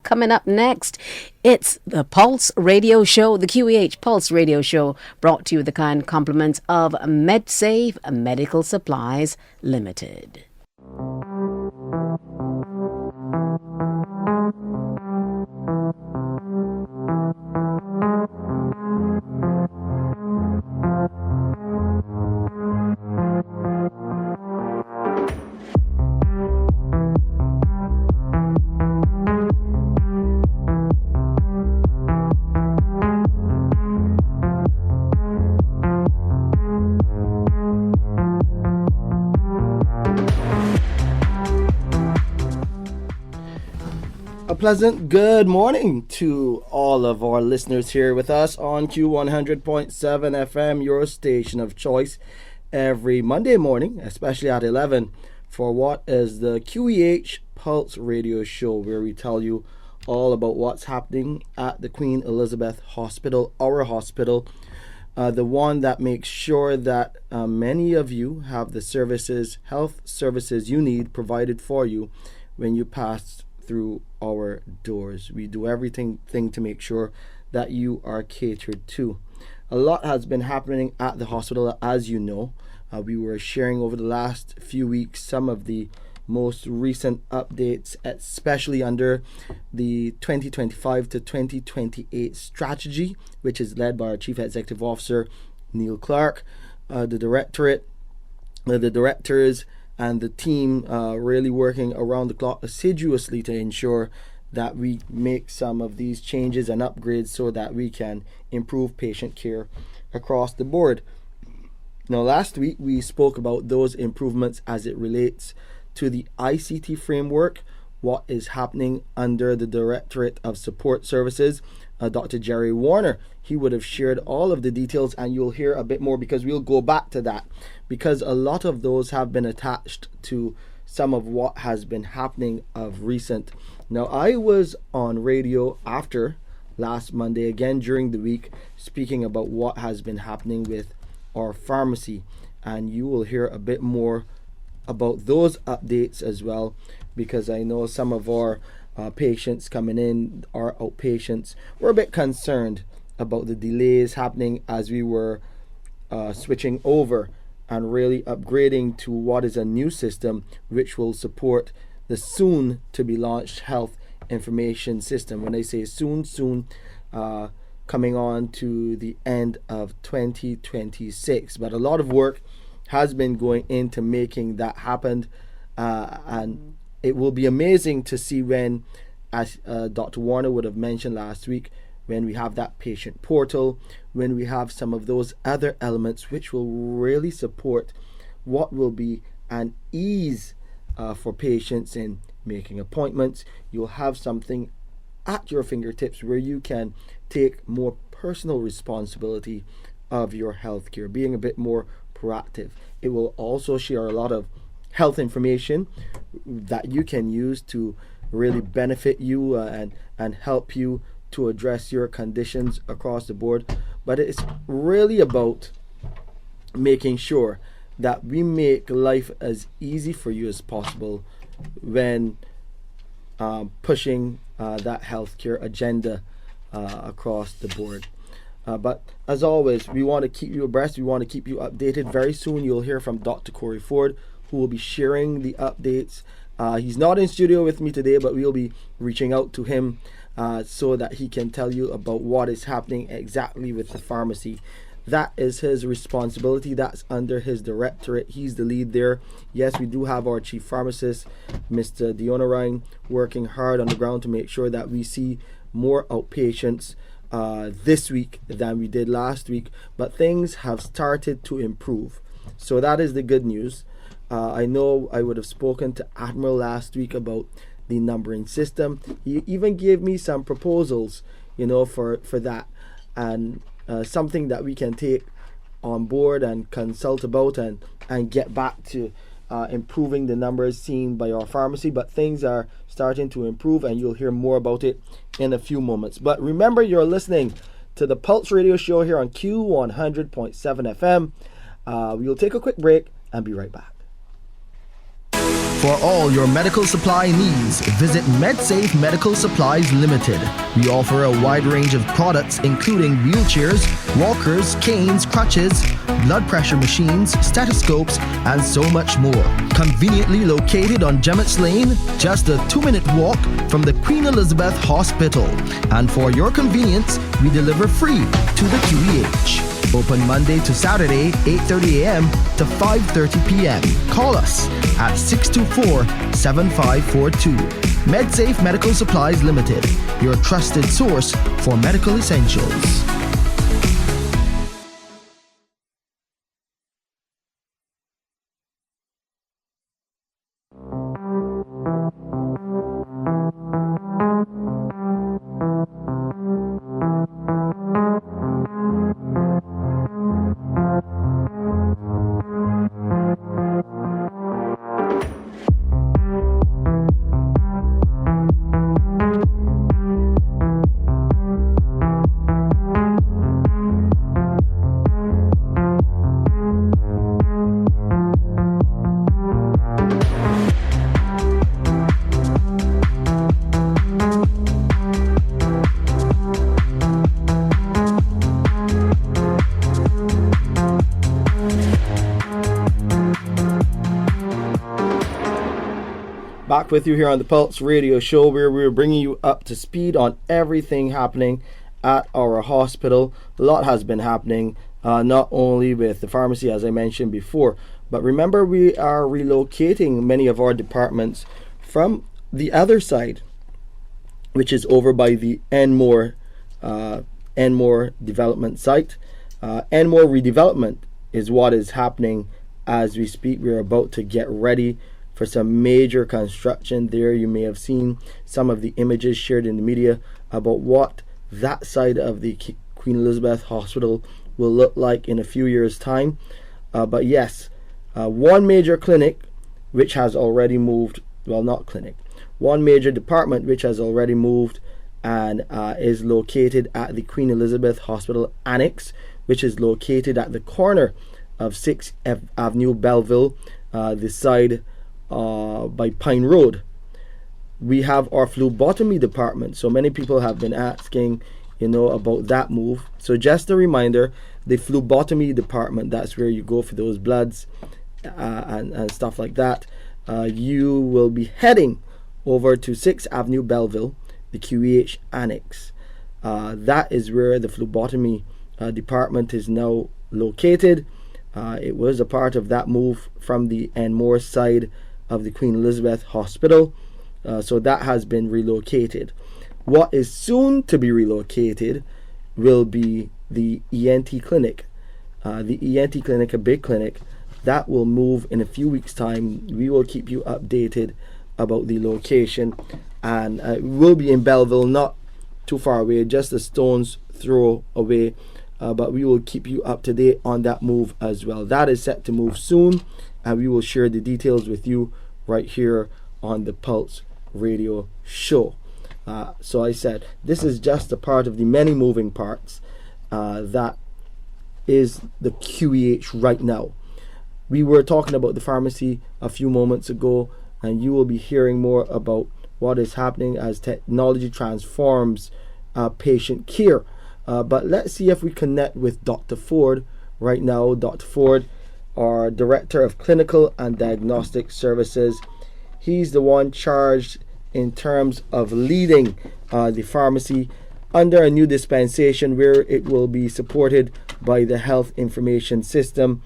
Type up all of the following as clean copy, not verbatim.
Coming up next, it's the Pulse Radio Show, the QEH Pulse Radio Show, brought to you with the kind compliments of MedSafe Medical Supplies Limited. Pleasant good morning to all of our listeners here with us on Q100.7 FM, your station of choice, every Monday morning, especially at 11, for what is the QEH Pulse Radio Show, where we tell you all about what's happening at the Queen Elizabeth Hospital, our hospital, the one that makes sure that many of you have the services, health services you need provided for you when you pass through our doors. We do everything to make sure that you are catered to. A lot has been happening at the hospital, as you know. We were sharing over the last few weeks some of the most recent updates, especially under the 2025 to 2028 strategy, which is led by our Chief Executive Officer, Neil Clark, the directorate, the directors, and the team really working around the clock assiduously to ensure that we make some of these changes and upgrades so that we can improve patient care across the board. Now, last week we spoke about those improvements as it relates to the ICT framework, what is happening under the Directorate of Support Services. Dr. Jerry Warner, he would have shared all of the details, and you'll hear a bit more because we'll go back to that, because a lot of those have been attached to some of what has been happening of recent. Now, I was on radio after last Monday, again during the week, speaking about what has been happening with our pharmacy, and you will hear a bit more about those updates as well, because I know some of our patients coming in, our outpatients, were a bit concerned about the delays happening as we were switching over and really upgrading to what is a new system which will support the soon to be launched health information system. When I say soon, coming on to the end of 2026. But a lot of work has been going into making that happen, and it will be amazing to see when, as Dr. Warner would have mentioned last week, when we have that patient portal, when we have some of those other elements which will really support what will be an ease for patients in making appointments. You'll have something at your fingertips where you can take more personal responsibility of your healthcare, being a bit more proactive. It will also share a lot of health information that you can use to really benefit you and help you to address your conditions across the board. But it's really about making sure that we make life as easy for you as possible when pushing that healthcare agenda across the board. But as always, we want to keep you abreast. We want to keep you updated. Very soon you'll hear from Dr. Corey Ford, who will be sharing the updates. He's not in studio with me today, but we'll be reaching out to him so that he can tell you about what is happening exactly with the pharmacy. That is his responsibility. That's under his directorate. He's the lead there. Yes, we do have our chief pharmacist, Mr. Diona Ryan, working hard on the ground to make sure that we see more outpatients this week than we did last week. But things have started to improve. So that is the good news. I know I would have spoken to Admiral last week about the numbering system. He even gave me some proposals, for that, and something that we can take on board and consult about and get back to improving the numbers seen by our pharmacy. But things are starting to improve, and you'll hear more about it in a few moments. But remember, you're listening to the Pulse Radio Show here on Q100.7 FM. We'll take a quick break and be right back. For all your medical supply needs, visit MedSafe Medical Supplies Limited. We offer a wide range of products including wheelchairs, walkers, canes, crutches, blood pressure machines, stethoscopes, and so much more. Conveniently located on Gemmett's Lane, just a 2-minute walk from the Queen Elizabeth Hospital. And for your convenience, we deliver free to the QEH. Open Monday to Saturday, 8:30 a.m. to 5:30 p.m. Call us at 624-7542. MedSafe Medical Supplies Limited, your trusted source for medical essentials. Back with you here on the Pulse Radio Show, where we're bringing you up to speed on everything happening at our hospital. A lot has been happening, not only with the pharmacy, as I mentioned before, but remember, we are relocating many of our departments from the other side, which is over by the Enmore development site. Enmore redevelopment is what is happening as we speak. We're about to get ready for some major construction there. You may have seen some of the images shared in the media about what that side of the Queen Elizabeth Hospital will look like in a few years' time. But yes, one major clinic which has already moved, well, not clinic, one major department which has already moved and is located at the Queen Elizabeth Hospital Annex, which is located at the corner of 6th Avenue, Belleville, the side by Pine Road. We have our phlebotomy department. So many people have been asking, about that move. So just a reminder, the phlebotomy department, that's where you go for those bloods and stuff like that. You will be heading over to 6th Avenue, Belleville, the QEH Annex. That is where the phlebotomy department is now located. It was a part of that move from the Enmore side of the Queen Elizabeth Hospital. So that has been relocated. What is soon to be relocated will be the ENT clinic. The ENT clinic, a big clinic, that will move in a few weeks' time. We will keep you updated about the location, and it will be in Belleville, not too far away, just a stone's throw away. But we will keep you up to date on that move as well. That is set to move soon, and we will share the details with you right here on the Pulse Radio Show. So I said, this is just a part of the many moving parts that is the QEH right now. We were talking about the pharmacy a few moments ago, and you will be hearing more about what is happening as technology transforms patient care. But let's see if we connect with Dr. Ford right now. Dr. Ford, our Director of Clinical and Diagnostic Services. He's the one charged in terms of leading the pharmacy under a new dispensation where it will be supported by the Health Information System.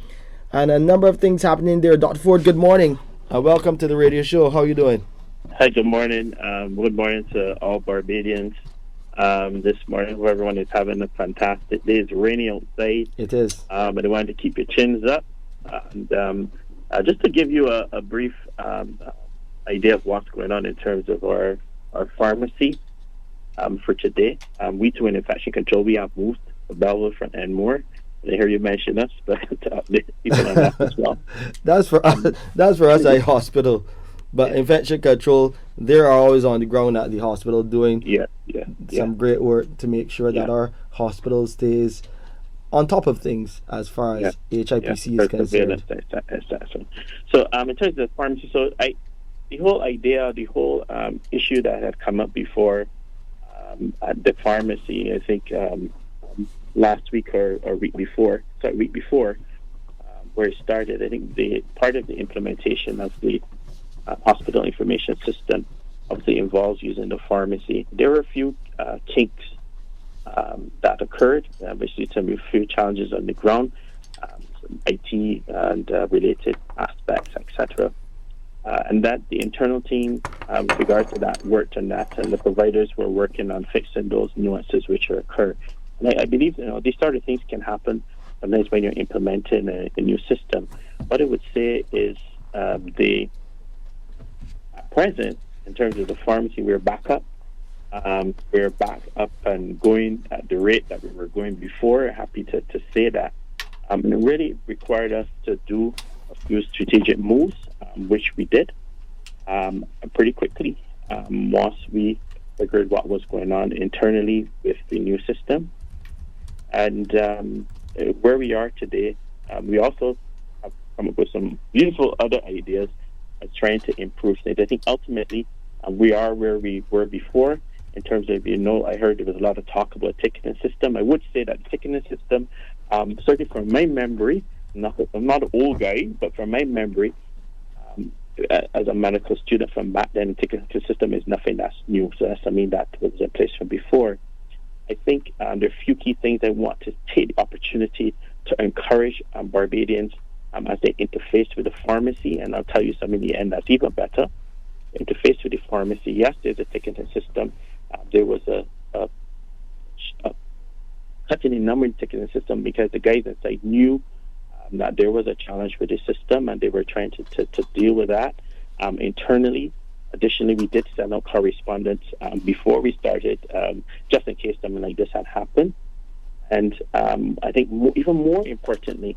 And a number of things happening there. Dr. Ford, good morning. Welcome to the radio show. How are you doing? Hi, good morning. Good morning to all Barbadians. This morning, hope everyone is having a fantastic day. It's rainy outside. It is. But I wanted to keep your chins up. And just to give you a brief idea of what's going on in terms of our pharmacy for today. We too in infection control, we have moved to Belleville from Enmore. I hear you mention us, but to update people on that as well. That's for us at hospital. But infection control, they are always on the ground at the hospital doing some great work to make sure that our hospital stays on top of things as far as HIPC is concerned. So in terms of pharmacy, so whole idea, the whole issue that had come up before at the pharmacy, I think last week or week before, where it started, I think the part of the implementation of the hospital information system obviously involves using the pharmacy. There were a few kinks that occurred, obviously a few challenges on the ground, some IT and related aspects, etc. And that the internal team, with regard to that, worked on that, and the providers were working on fixing those nuances which occur. And I believe these sort of things can happen sometimes when you're implementing a new system. What I would say is the present, in terms of the pharmacy, we're back up. We're back up and going at the rate that we were going before. Happy to say that. And it really required us to do a few strategic moves, which we did pretty quickly once we figured what was going on internally with the new system. And where we are today, we also have come up with some beautiful other ideas trying to improve things. I think ultimately we are where we were before in terms of, I heard there was a lot of talk about a ticketing system. I would say that the ticketing system, certainly from my memory, I'm not an old guy, but from my memory, as a medical student from back then, the ticketing system is nothing that's new. So that was in place from before. I think there are a few key things I want to take the opportunity to encourage Barbadians as they interface with the pharmacy, and I'll tell you some in the end that's even better. Interface with the pharmacy, yes, there's a ticketing system. There was a cutting in number in the ticketing system because the guys inside knew that there was a challenge with the system, and they were trying to deal with that internally. Additionally, we did send out correspondence before we started, just in case something like this had happened. And I think even more importantly,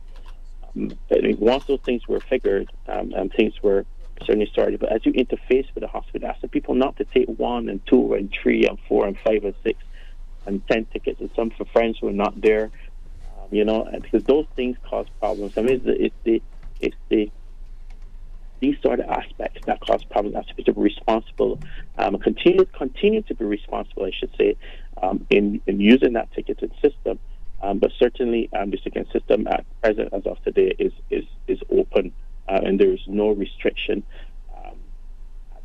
once those things were figured and things were certainly started, but as you interface with the hospital, asking people not to take 1 and 2 and 3 and 4 and 5 and 6 and 10 tickets, and some for friends who are not there, because those things cause problems. It's these sort of aspects that cause problems. That's to be responsible, continue to be responsible, I should say, in using that ticketing system. But certainly, the ticketing system at present, as of today, is open, and there is no restriction at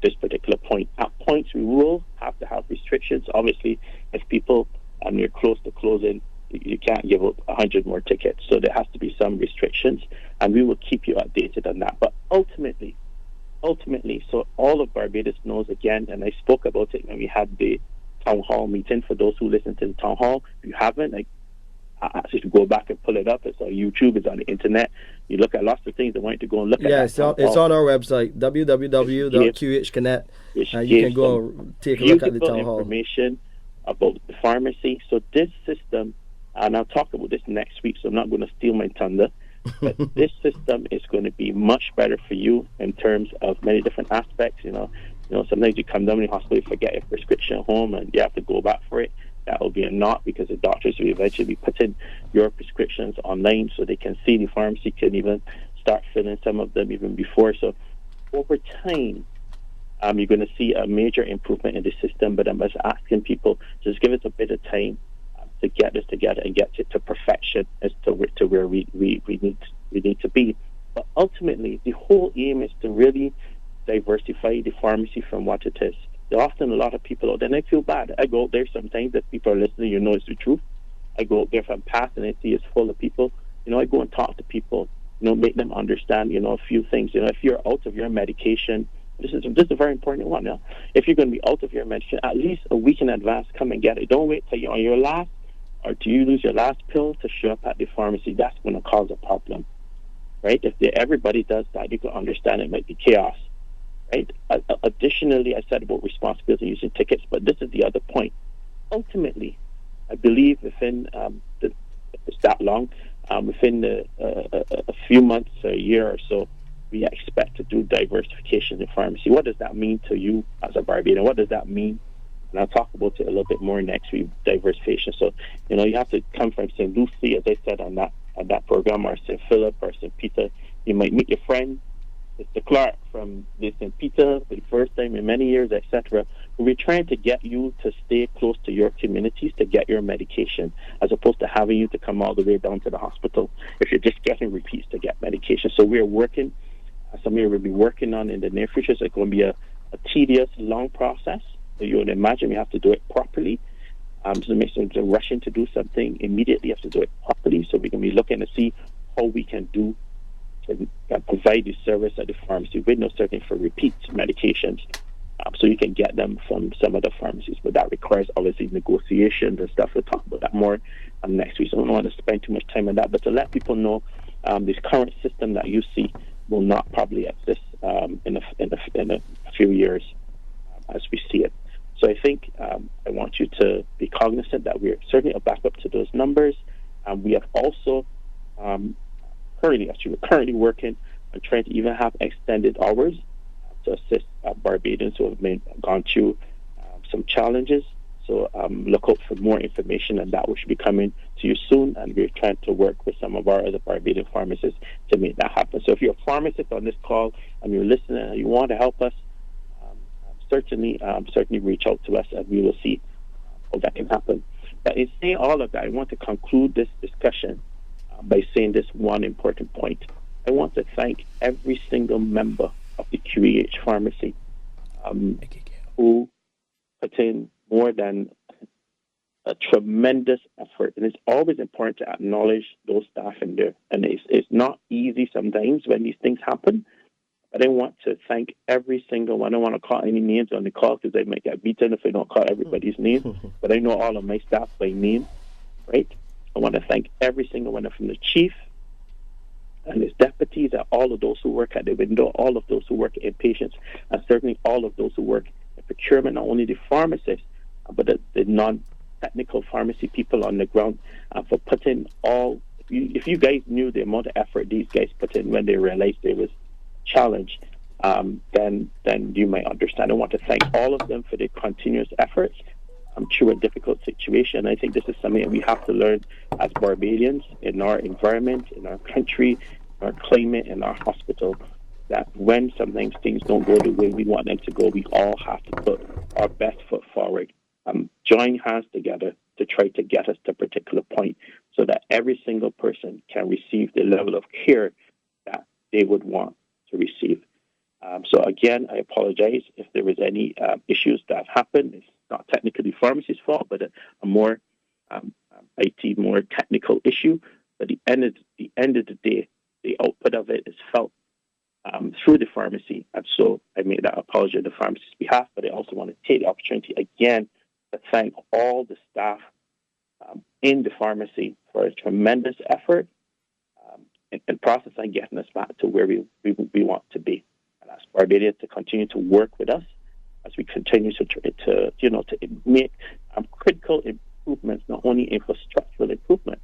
this particular point. At points, we will have to have restrictions. Obviously, if people you're close to closing, you can't give up 100 more tickets. So there has to be some restrictions, and we will keep you updated on that. But ultimately, so all of Barbados knows again, and I spoke about it when we had the town hall meeting. For those who listen to the town hall, if you haven't, I ask you to go back and pull it up. It's on YouTube, it's on the internet. You look at lots of things. I want you to go and look at it. Yeah, it's on our website, www.qehconnect. You can go and take a look at the town hall. Information about the pharmacy. So this system, and I'll talk about this next week, so I'm not going to steal my thunder, but this system is going to be much better for you in terms of many different aspects. Sometimes you come down to the hospital, you forget your prescription at home, and you have to go back for it. That will be a not, because the doctors will eventually be putting your prescriptions online so they can see. The pharmacy can even start filling some of them even before. So over time, you're going to see a major improvement in the system, but I'm just asking people, just give us a bit of time to get this together and get it to perfection as to where we need to be. But ultimately, the whole aim is to really diversify the pharmacy from what it is. There are often a lot of people out there, and I feel bad. I go out there sometimes, if people are listening, it's the truth. I go out there, if I'm passing, I see it's full of people. I go and talk to people, make them understand, a few things. If you're out of your medication, this is a very important one. If you're going to be out of your medication, at least a week in advance, come and get it. Don't wait till you're on your last, or till you lose your last pill to show up at the pharmacy. That's going to cause a problem, right? If everybody does that, you can understand it might be chaos, right? Additionally, I said about responsibility using tickets, but this is the other point. Ultimately, I believe within it's that long, within a few months, a year or so, we expect to do diversification in pharmacy. What does that mean to you as a Barbadian? What does that mean? And I'll talk about it a little bit more next week, diversification. So, you have to come from St. Lucie, as I said, on that program, or St. Philip or St. Peter. You might meet your friend, Mr. Clark from de St. Peter for the first time in many years, etc. We're trying to get you to stay close to your communities to get your medication, as opposed to having you to come all the way down to the hospital if you're just getting repeats to get medication. So we're working, something we'll be working on in the near future. So it's going to be a tedious, long process. So you would imagine we have to do it properly. So make sense of rushing to do something immediately. You have to do it properly. So we can be looking to see how we can do to provide the service at the pharmacy with no certainty for repeat medications. So you can get them from some of the pharmacies, but that requires obviously negotiations and stuff. We'll talk about that more next week. So I don't want to spend too much time on that, but to let people know, this current system that you see will not probably exist in a few years as we see it. So I think I want you to be cognizant that we're certainly a backup to those numbers. We have also currently working on trying to even have extended hours to assist Barbadians who have gone through some challenges. So look out for more information on that, which will be coming to you soon. And we're trying to work with some of our other Barbadian pharmacists to make that happen. So if you're a pharmacist on this call and you're listening and you want to help us, certainly reach out to us and we will see how that can happen. But in saying all of that, I want to conclude this discussion by saying this one important point. I want to thank every single member of the QEH pharmacy who put in more than a tremendous effort. And it's always important to acknowledge those staff in there. And it's not easy sometimes when these things happen. But I want to thank every single one. I don't want to call any names on the call because I might get beaten if I don't call everybody's name. But I know all of my staff by name, right? I want to thank every single one from the chief and his deputies, and all of those who work at the window, all of those who work in patients, and certainly all of those who work in procurement, not only the pharmacists, but the non-technical pharmacy people on the ground, for putting all... If you guys knew the amount of effort these guys put in when they realized there was challenge, then you might understand. I want to thank all of them for their continuous efforts through a difficult situation. I think this is something that we have to learn as Barbadians in our environment, in our country, in our climate, in our hospital, that when sometimes things don't go the way we want them to go, we all have to put our best foot forward, join hands together to try to get us to a particular point so that every single person can receive the level of care that they would want to receive. So again, I apologize if there was any issues that happened. It's not technically pharmacy's fault, but a more IT, more technical issue. But at the end of the day, the output of it is felt through the pharmacy. And so I make that apology on the pharmacist's behalf, but I also want to take the opportunity again to thank all the staff in the pharmacy for a tremendous effort in process and getting us back to where we want to be. And ask Barbadians to continue to work with us as we continue to make critical improvements, not only infrastructural improvements,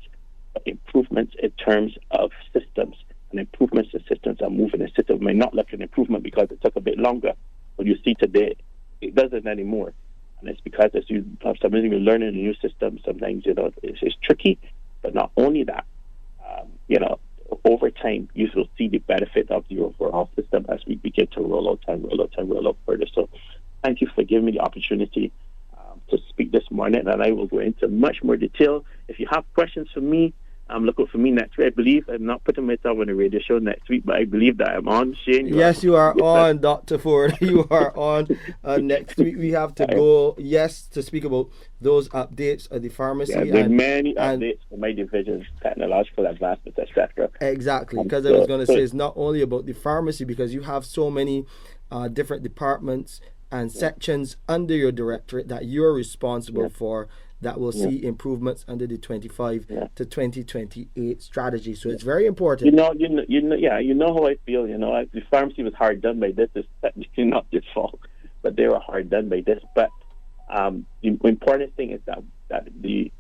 but improvements in terms of systems. And improvements in systems are moving. The system may not look an improvement because it took a bit longer, but you see today it doesn't anymore. And it's because as you have something you're learning a new system, sometimes it's tricky. But not only that, over time, you will see the benefit of the overall system as we begin to roll out further. So thank you for giving me the opportunity to speak this morning, and I will go into much more detail. If you have questions for me, look out for me next week. I believe I'm not putting myself on the radio show next week, but I believe that I'm on. Shane, you are on, Dr. Ford. You are on next week. We have to go, to speak about those updates at the pharmacy. Yeah, there are many updates for my divisions, technological advancements, etc. Exactly, because I was going to say it's not only about the pharmacy, because you have so many different departments and sections under your directorate that you're responsible for, that will see improvements under the 25 to 2028 strategy. So it's very important. You know how I feel. The pharmacy was hard done by this. It's technically not their fault, but they were hard done by this. But the important thing is that we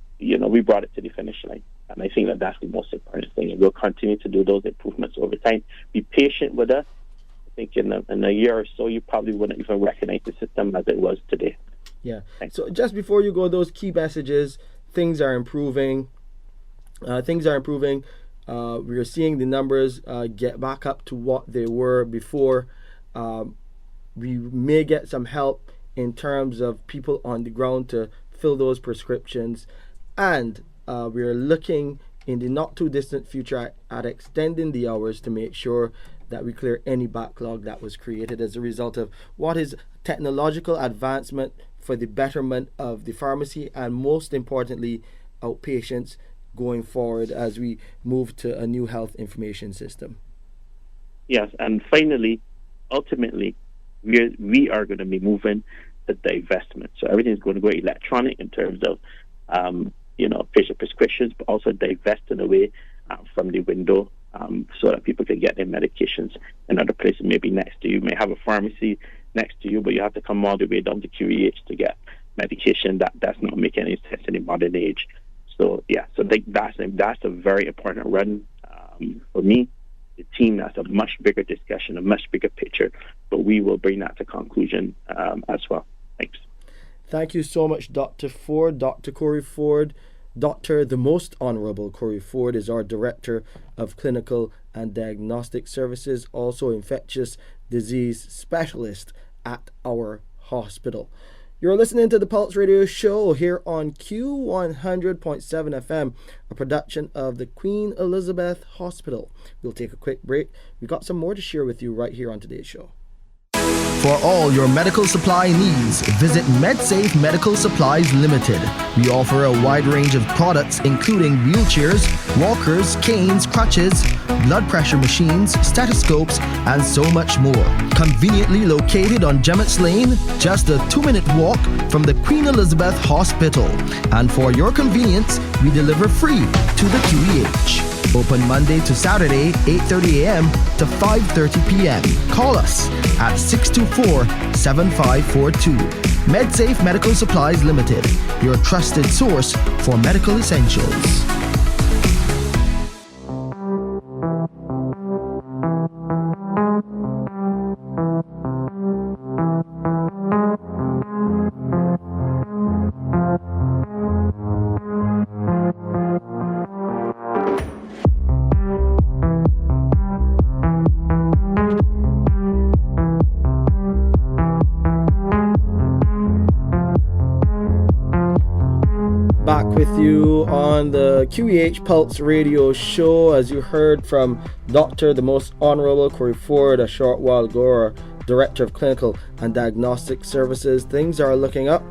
brought it to the finish line, and I think that's the most important thing. And we'll continue to do those improvements over time. Be patient with us. I think in a year or so, you probably wouldn't even recognize the system as it was today. Yeah. So just before you go, those key messages, things are improving. We are seeing the numbers get back up to what they were before. we may get some help in terms of people on the ground to fill those prescriptions, and we're looking in the not too distant future at extending the hours to make sure that we clear any backlog that was created as a result of what is technological advancement for the betterment of the pharmacy, and most importantly outpatients going forward as we move to a new health information system. Yes, and finally, ultimately, we are going to be moving to divestment. So everything's going to go electronic in terms of, patient prescriptions, but also divesting away from the window so that people can get their medications in other places, maybe next to you. You may have a pharmacy next to you, but you have to come all the way down to QEH to get medication. That's not making any sense in the modern age. So that's a very important run for me. The team, that's a much bigger discussion, a much bigger picture, but we will bring that to conclusion as well. Thanks. Thank you so much, Dr. Ford, Dr. Corey Ford. Dr. the Most Honorable Corey Ford is our Director of Clinical and Diagnostic Services, also infectious disease specialist at our hospital. You're listening to the Pulse Radio Show here on Q100.7 FM, a production of the Queen Elizabeth Hospital. We'll take a quick break. We've got some more to share with you right here on today's show. For all your medical supply needs, visit MedSafe Medical Supplies Limited. We offer a wide range of products including wheelchairs, walkers, canes, crutches, blood pressure machines, stethoscopes, and so much more. Conveniently located on Gemmetts Lane, just a 2-minute walk from the Queen Elizabeth Hospital. And for your convenience, we deliver free to the QEH. Open Monday to Saturday, 8:30 a.m. to 5:30 p.m. Call us at 624-7542. MedSafe Medical Supplies Limited, your trusted source for medical essentials. With you on the QEH Pulse Radio Show, as you heard from Dr. the Most Honorable Corey Ford a short while ago, our Director of Clinical and Diagnostic Services. Things are looking up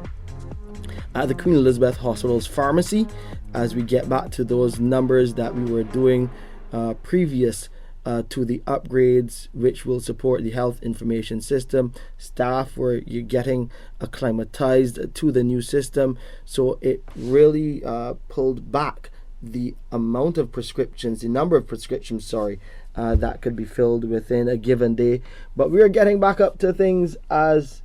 at the Queen Elizabeth Hospital's pharmacy as we get back to those numbers that we were doing previous to the upgrades which will support the health information system. Staff were getting acclimatized to the new system, so it really pulled back the amount of prescriptions, the number of prescriptions, that could be filled within a given day. But we are getting back up to things as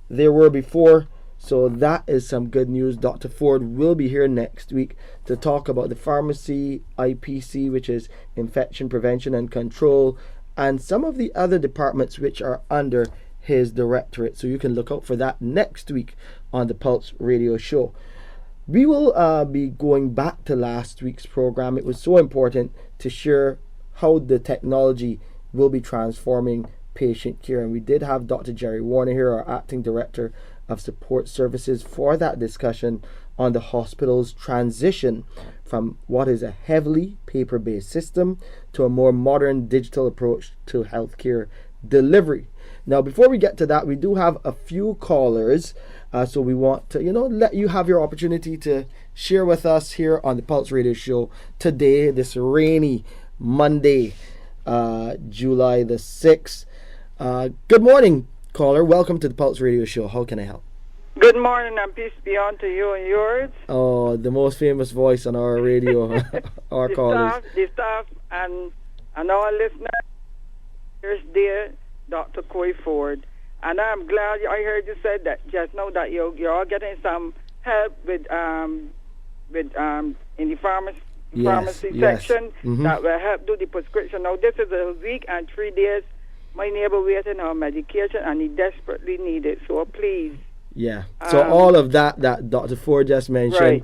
they were before. So that is some good news. Dr. Ford will be here next week to talk about the pharmacy IPC, which is Infection Prevention and Control, and some of the other departments which are under his directorate. So you can look out for that next week on the Pulse Radio Show. We will be going back to last week's program. It was so important to share how the technology will be transforming patient care. And we did have Dr. Jerry Warner here, our Acting Director of Support Services, for that discussion on the hospital's transition from what is a heavily paper-based system to a more modern digital approach to healthcare delivery. Now, before we get to that, we do have a few callers, so we want to, let you have your opportunity to share with us here on the Pulse Radio Show today, this rainy Monday, July the 6th. Good morning, caller. Welcome to the Pulse Radio Show. How can I help? Good morning, and peace be unto you and yours. Oh, the most famous voice on our radio, our callers. The staff and our listeners. Here's dear Dr. Corey Ford. And I'm glad I heard you said that just now that you're all getting some help with in the pharmacy section that will help do the prescription. Now, this is a week and 3 days. My neighbor waiting on medication, and he desperately needs it. So please. Yeah. So all of that Dr. Ford just mentioned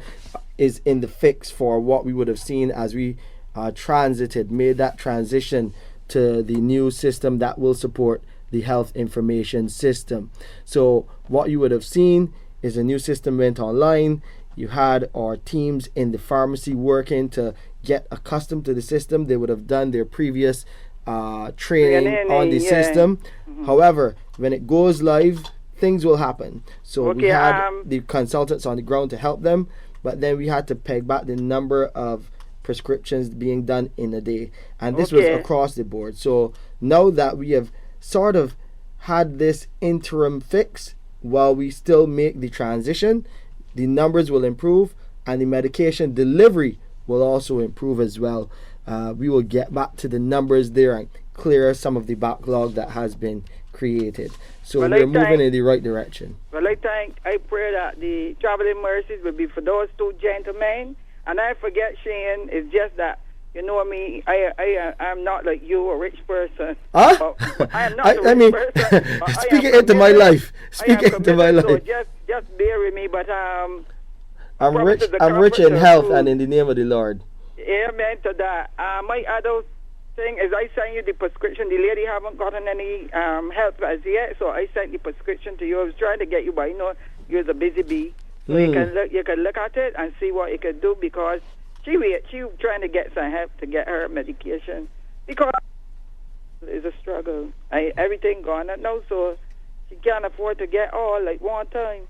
is in the fix for what we would have seen as we made that transition to the new system that will support the health information system. So what you would have seen is a new system went online. You had our teams in the pharmacy working to get accustomed to the system. They would have done their previous training on the system. However, when it goes live, things will happen. So we had the consultants on the ground to help them, but then we had to peg back the number of prescriptions being done in a day, and this was across the board. So now that we have sort of had this interim fix while we still make the transition, the numbers will improve and the medication delivery will also improve as well. We will get back to the numbers there and clear some of the backlog that has been created. So we're moving in the right direction. Well, I pray that the traveling mercies will be for those two gentlemen. And I forget, Shane, it's just that, you know me, I'm not like you, a rich person. Huh? I am not a rich person. Speak it into my life. Speak it into my life. So just bear with me, but I'm rich in health and in the name of the Lord. Amen to that. My other thing is I sent you the prescription. The lady haven't gotten any help as yet, so I sent the prescription to you. I was trying to get you, but I know you're a busy bee. So you can look at it and see what you can do, because she trying to get some help to get her medication, because it's a struggle. Everything gone up now, so she can't afford to get all like one time.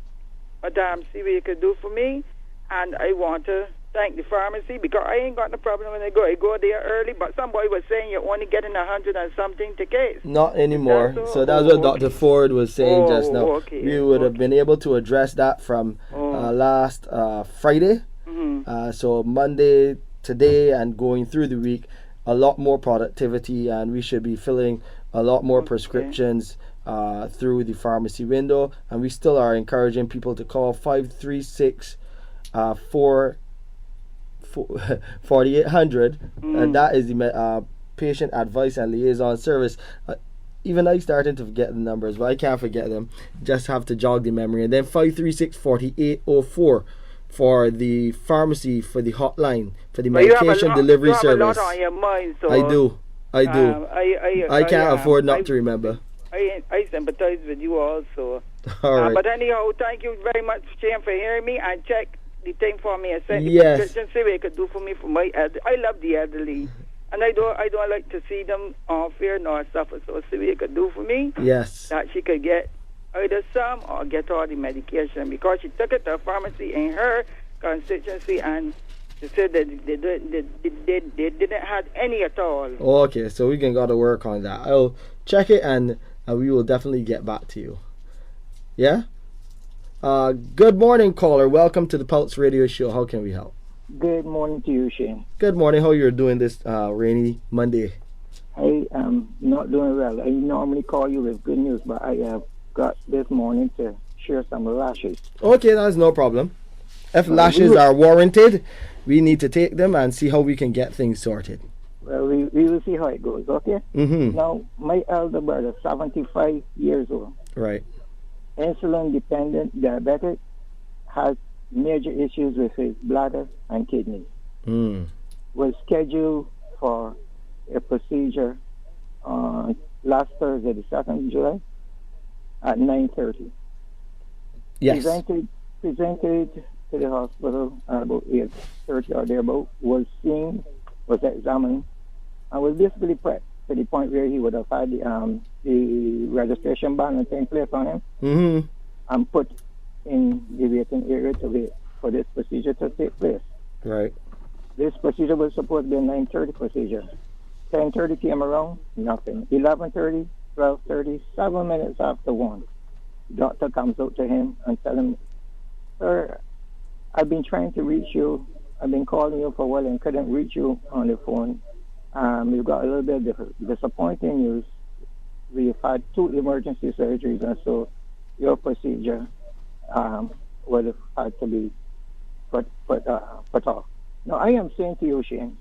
But see what you can do for me, and I want to thank the pharmacy, because I ain't got no problem when I go there early, but somebody was saying you're only getting 100 and something tickets. Not anymore. So that's what Dr. Ford was saying just now. We would have been able to address that from last Friday. So Monday, today, and going through the week, a lot more productivity, and we should be filling a lot more prescriptions through the pharmacy window. And we still are encouraging people to call 536 4800, and that is the patient advice and liaison service. Even I starting to forget the numbers, but I can't forget them. Just have to jog the memory. And then 536-4804 for the pharmacy, for the hotline, for the medication delivery service. You have a lot on your mind, so I do. I can't afford not to remember. I sympathize with you also. All right. But anyhow, thank you very much, Shane, for hearing me, and check the thing for me. I said, yes. Just see what you could do for me, for my I love the elderly, and I don't like to see them fear nor suffer. So see what you could do for me. Yes. That she could get either some or get all the medication, because she took it to a pharmacy in her constituency, and she said that they didn't have any at all. Okay, so we can go to work on that. I'll check it, and we will definitely get back to you. Yeah. Good morning, caller. Welcome to the Pulse Radio Show. How can we help? Good morning to you, Shane. Good morning. How you're doing this rainy Monday? I am not doing well. I normally call you with good news, but I have got this morning to share some lashes. Okay, that's no problem. If lashes are warranted, we need to take them and see how we can get things sorted. Well, we will see how it goes, okay? Now, my elder brother, 75 years old. Right. Insulin-dependent diabetic, has major issues with his bladder and kidneys. Was scheduled for a procedure last Thursday, the 2nd of July, at 9:30. Yes. Presented to the hospital at about 8:30 or thereabout, was seen, was examined, and was basically prepped to the point where he would have had the registration ban and thing placed on him, and put in the waiting area to wait for this procedure to take place. Right. This procedure was supposed to be a 9:30 procedure. 10:30 came around, nothing. 11:30, 12:30, 7 minutes after 1, the doctor comes out to him and tells him, "Sir, I've been trying to reach you. I've been calling you for a while and couldn't reach you on the phone. We've got a little bit of disappointing news. We've had 2 emergency surgeries, and so your procedure would have had to be put off." Now, I am saying to you, Shane,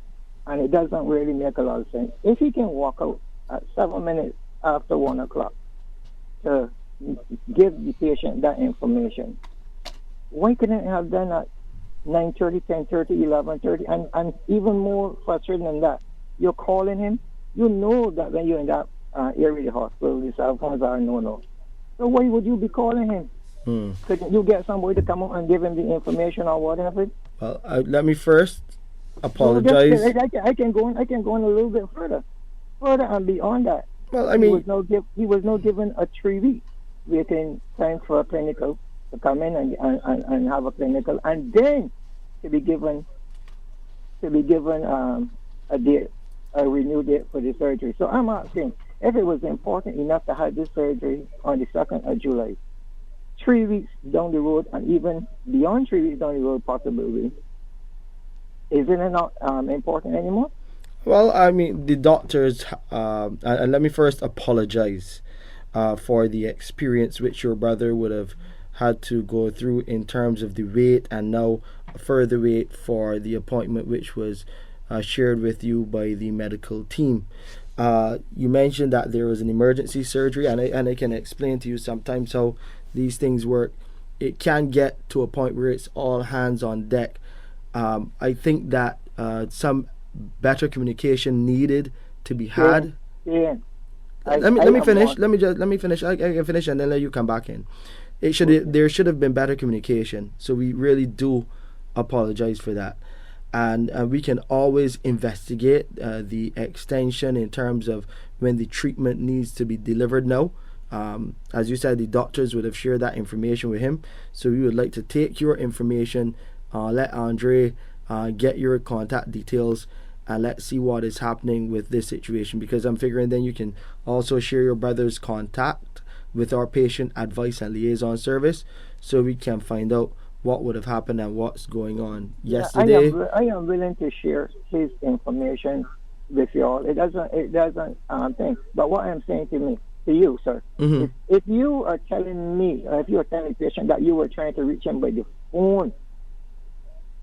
and it doesn't really make a lot of sense, if he can walk out at 7 minutes after 1 o'clock to give the patient that information, why couldn't he have done at 9:30, 10:30, 11:30, and even more frustrating than that, you're calling him, you know that when you're in that area hospital. The cell phones are no. So why would you be calling him? Couldn't you get somebody to come up and give him the information or whatever? Well, let me first apologize. I can go on a little bit further and beyond that. Well, I mean, he was not given a 3-week waiting time for a clinical to come in and have a clinical, and then to be given a date, a renewed date for the surgery. So I'm asking, if it was important enough to have this surgery on the 2nd of July, 3 weeks down the road, and even beyond 3 weeks down the road, possibly, isn't it not important anymore? Well, I mean, the doctors, and let me first apologize for the experience which your brother would have had to go through in terms of the wait, and now further wait for the appointment which was shared with you by the medical team. You mentioned that there was an emergency surgery, and I can explain to you sometimes how these things work. It can get to a point where it's all hands on deck. I think that some better communication needed to be had. Yeah. Let me finish. Let me finish. I can finish and then let you come back in. There should have been better communication. So we really do apologize for that. And we can always investigate the extension in terms of when the treatment needs to be delivered now. As you said, the doctors would have shared that information with him. So we would like to take your information, let Andre get your contact details, and let's see what is happening with this situation, because I'm figuring then you can also share your brother's contact with our patient advice and liaison service, so we can find out what would have happened and what's going on yesterday. I am willing to share his information with you all. It doesn't thing. But what I'm saying to you, sir, if you are telling me, or if you are telling the patient that you were trying to reach him by the phone,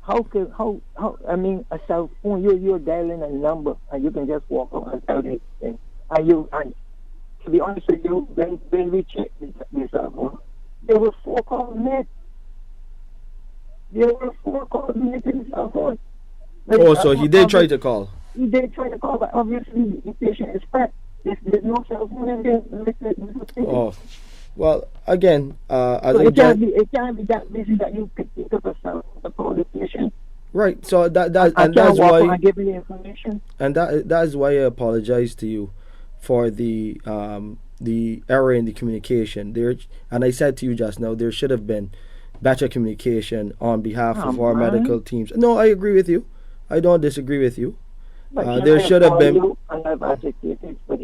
how I mean, a cell phone, you're dialing a number and you can just walk up and tell this thing. And to be honest with you, when we checked the cell phone, there were 4 calls made. There were 4 calls made to the cell phone. So he did try to call. He did try to call, but obviously the patient is prepped. There's no cell phone in there. Oh, well, again, it can't be that busy that you could pick up a cell phone to call the patient. Right. So that's why. And give me the information. And that is why I apologize to you for the error in the communication there. And I said to you just now, there should have been better communication on behalf of our medical teams. No, I agree with you. I don't disagree with you. There should have been. And I've advocated for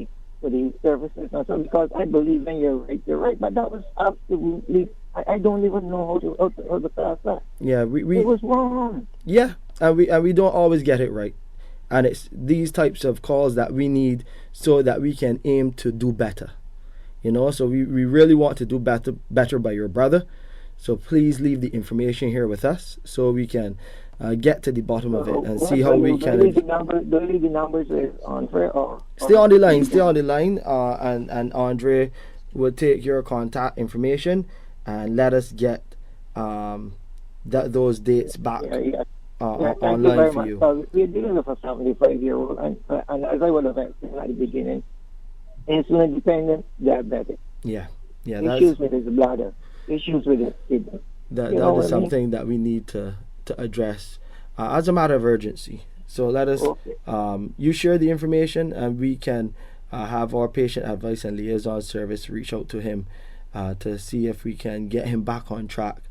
the services and so, because I believe in you're right. But that was absolutely. I don't even know how to pass that. Yeah, it was wrong. Yeah, and we don't always get it right, and it's these types of calls that we need so that we can aim to do better. So we really want to do better by your brother. So please leave the information here with us so we can get to the bottom of it and see how we can. Do you leave the numbers with Andre? Stay on the line, and Andre will take your contact information and let us get those dates back online for you. We're dealing with a 75-year-old, and as I would have explained at the beginning, insulin dependent diabetic. Yeah. Issues with his bladder. Issues with his kidney. That is something that we need to address as a matter of urgency. So let us, you share the information, and we can have our patient advice and liaison service reach out to him to see if we can get him back on track.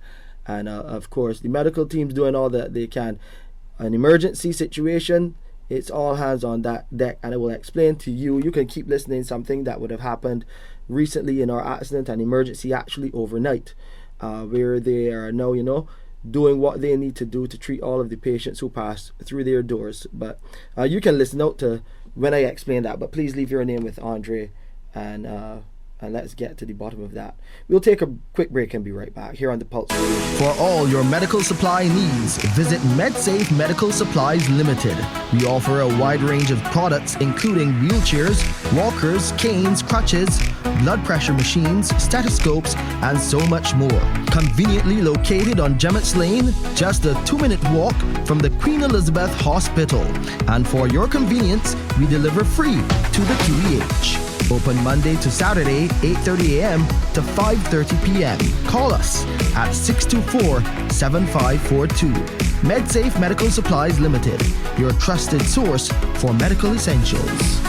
And of course, the medical team's doing all that they can. An emergency situation, it's all hands on that deck, and I will explain to you. You can keep listening. Something that would have happened recently in our accident and emergency, actually overnight, where they are now, doing what they need to do to treat all of the patients who pass through their doors. But you can listen out to when I explain that. But please leave your name with Andre, and let's get to the bottom of that. We'll take a quick break and be right back here on the Pulse Radio Show. For all your medical supply needs, visit MedSafe Medical Supplies Limited. We offer a wide range of products including wheelchairs, walkers, canes, crutches, blood pressure machines, stethoscopes, and so much more. Conveniently located on Gemmett's Lane, just a 2-minute walk from the Queen Elizabeth Hospital. And for your convenience, we deliver free to the QEH. Open Monday to Saturday, 8:30 a.m. to 5:30 p.m. Call us at 624-7542. MedSafe Medical Supplies Limited, your trusted source for medical essentials.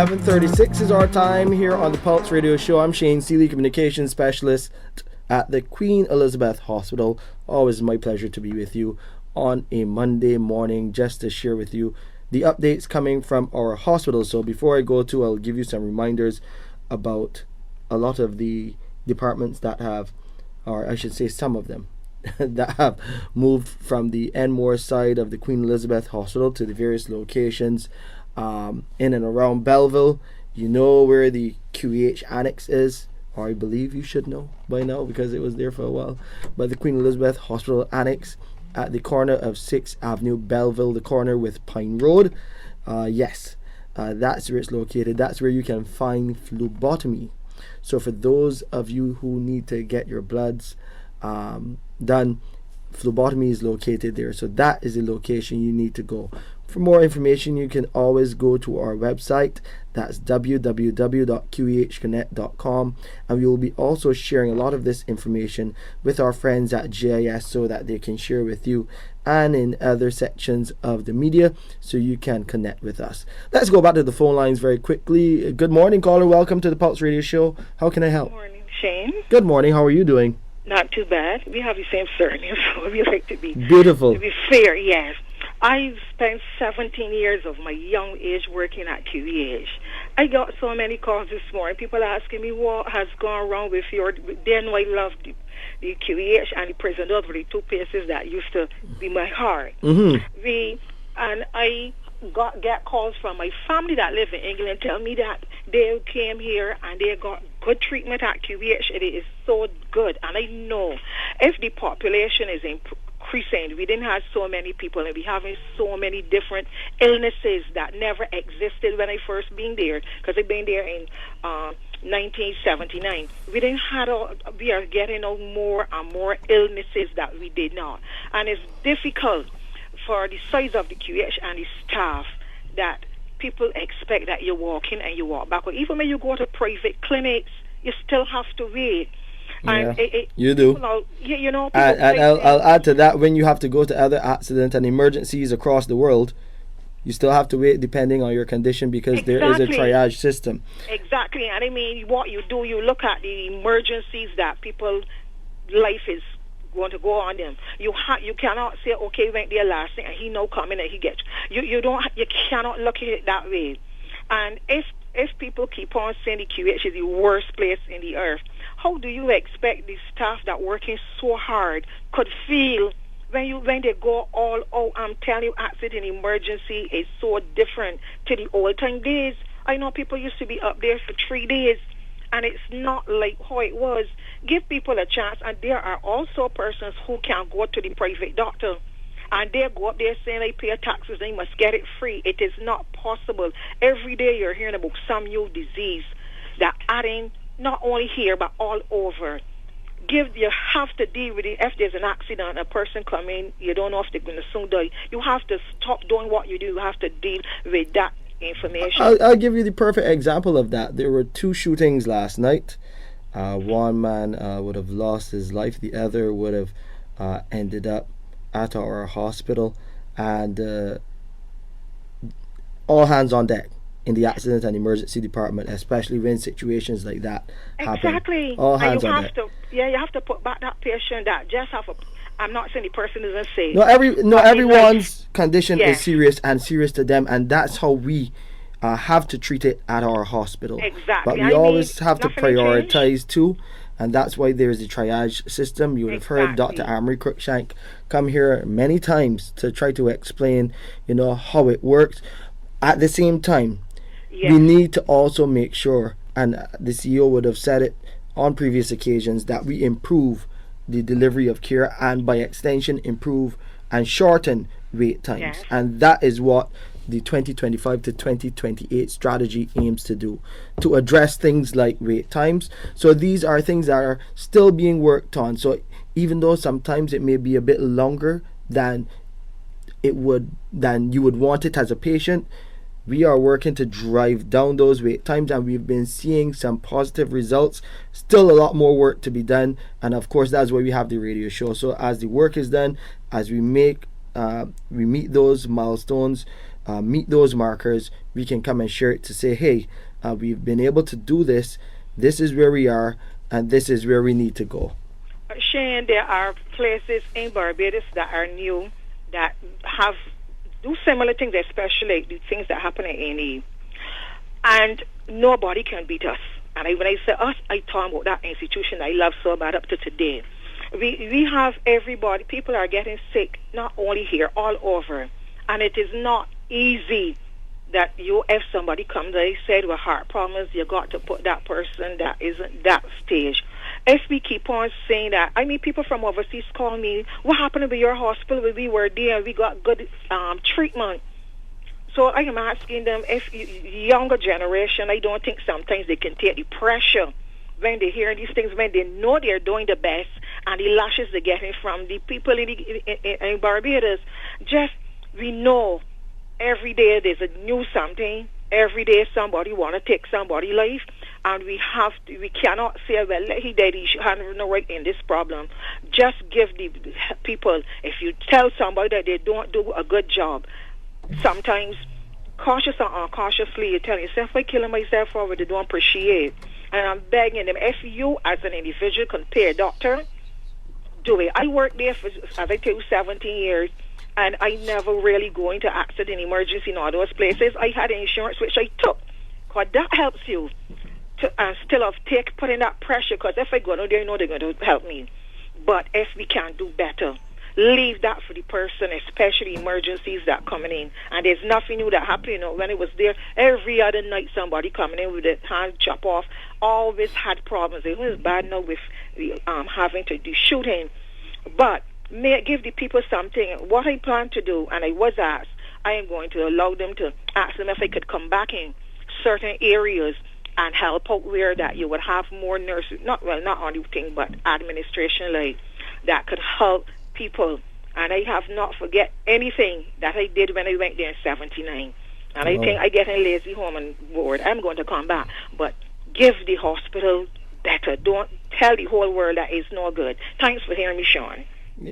.36 is our time here on the Pulse Radio Show. I'm Shane Seeley, Communications Specialist at the Queen Elizabeth Hospital. Always my pleasure to be with you on a Monday morning just to share with you the updates coming from our hospital. So before I go to, I'll give you some reminders about a lot of the departments that have, or I should say some of them, that have moved from the Enmore side of the Queen Elizabeth Hospital to the various locations in and around Belleville. You know where the QEH Annex is, or I believe you should know by now because it was there for a while. But the Queen Elizabeth Hospital Annex at the corner of 6th Avenue, Belleville, the corner with Pine Road. Yes, that's where it's located. That's where you can find phlebotomy. So for those of you who need to get your bloods done, phlebotomy is located there. So that is the location you need to go. For more information, you can always go to our website. That's www.qehconnect.com, and we will be also sharing a lot of this information with our friends at GIS so that they can share with you and in other sections of the media so you can connect with us. Let's go back to the phone lines very quickly. Good morning, caller. Welcome to the Pulse Radio Show. How can I help? Good morning, Shane. Good morning. How are you doing? Not too bad. We have the same surname, so we like to be beautiful. To be fair, yes. I've spent 17 years of my young age working at QEH. I got so many calls this morning. People asking me what has gone wrong with your... They know I love the QEH and the prison. Those were the two places that used to be my heart. Mm-hmm. I get calls from my family that live in England tell me that they came here and they got good treatment at QEH. It is so good. And I know if the population is increasing, we didn't have so many people and we having so many different illnesses that never existed when I first been there, because I've been there in 1979. We are getting out more and more illnesses that we did not, and it's difficult for the size of the QH and the staff that people expect that you walk in and you walk back. Or even when you go to private clinics, you still have to wait. Yeah, you do. And I'll add to that, when you have to go to other accidents and emergencies across the world, you still have to wait depending on your condition because there is a triage system. Exactly. And I mean, what you do, you look at the emergencies that people, life is going to go on them. You cannot say, okay, went there last night and he no coming and he gets you cannot look at it that way. And if people keep on saying the QH is the worst place in the earth, how do you expect the staff that working so hard could feel when they go all out? I'm telling you, accident emergency is so different to the old time days. I know people used to be up there for 3 days, and it's not like how it was. Give people a chance, and there are also persons who can go to the private doctor, and they go up there saying they pay taxes, they must get it free. It is not possible. Every day you're hearing about some new disease that adding not only here but all over. You have to deal with it. If there's an accident, a person come in, you don't know if they're going to soon die. You have to stop doing what you do. You have to deal with that information. I'll give you the perfect example of that. There were 2 shootings last night. One man would have lost his life. The other would have ended up at our hospital. And all hands on deck in the accident and emergency department, especially when situations like that happen. Exactly. All hands on deck. You have to put back that patient that just have I'm not saying the person isn't safe. Everyone's condition is serious and serious to them, and that's how we have to treat it at our hospital. Exactly. But we always have to prioritize too, and that's why there's the triage system. You would have heard Dr. Amory Cruikshank come here many times to try to explain, how it works. At the same time, we need to also make sure, and the CEO would have said it on previous occasions, that we improve the delivery of care and by extension improve and shorten wait times. Yes. And that is what the 2025 to 2028 strategy aims to do, to address things like wait times. So these are things that are still being worked on. So even though sometimes it may be a bit longer than you would want it as a patient, we are working to drive down those wait times, and we've been seeing some positive results. Still a lot more work to be done, and of course that's why we have the radio show. So as the work is done, as we meet those milestones, meet those markers, we can come and share it to say, hey, we've been able to do this. This is where we are, and this is where we need to go. Shane, there are places in Barbados that are new that do similar things, especially the things that happen at A&E. And nobody can beat us. And when I say us, I talk about that institution I love so bad up to today. We have everybody, people are getting sick, not only here, all over. And it is not easy that if somebody comes, they said with heart problems, you got to put that person that isn't that stage. If we keep on saying that, people from overseas call me, what happened with your hospital? We were there, we got good treatment. So I am asking them, if younger generation, I don't think sometimes they can take the pressure when they hear these things, when they know they're doing the best, and the lashes they're getting from the people in Barbados. We know every day there's a new something. Every day somebody want to take somebody's life, and we cannot say, well, he did, he should have no right in this problem. Just give the people, if you tell somebody that they don't do a good job, sometimes cautious or unconsciously you tell yourself, I'm killing myself over, they don't appreciate. And I'm begging them, if you as an individual can pay a doctor, do it. I worked there for, as I tell you, 17 years. And I never really go into accident, emergency, in all those places. I had insurance, which I took, because that helps you to still put in that pressure, because if I go down there, I know they're going to help me. But if we can do better, leave that for the person, especially emergencies that coming in. And there's nothing new that happened. When it was there, every other night somebody coming in with a hand chop off, always had problems. It was bad now with having to do shooting. But may I give the people something. What I plan to do, and I was asked, I am going to allow them to ask them if I could come back in certain areas and help out where that you would have more nurses, not only thing, but administration like that could help people. And I have not forget anything that I did when I went there in 79. And I think I get a lazy home and board. I'm going to come back. But give the hospital better. Don't tell the whole world that it's no good. Thanks for hearing me, Sean.